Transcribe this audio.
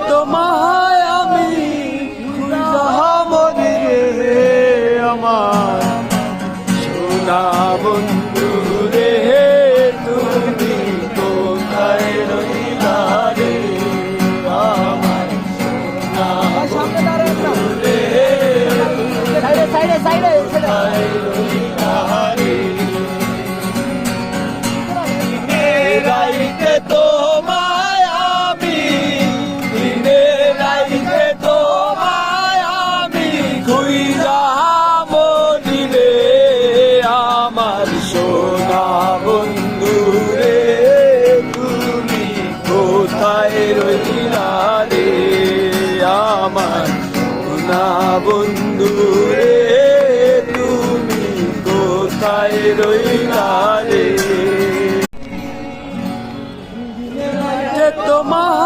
তোমায় আমি মরি রে আমার সোনা বন্ধু রে তুমি কোথায় রইলা রে আমার সোনা বন্ধু রে কোথায় রইলা রে রাইতে তোমায় আমি দিনে রাইতে তোমায় আমি খুইজা মরি রে আমার সোনা বন্ধু রে তুমি কোথায় রইলা রে আমার সোনা বন্ধু রে তুমি কোথায় রইলা রে তোমার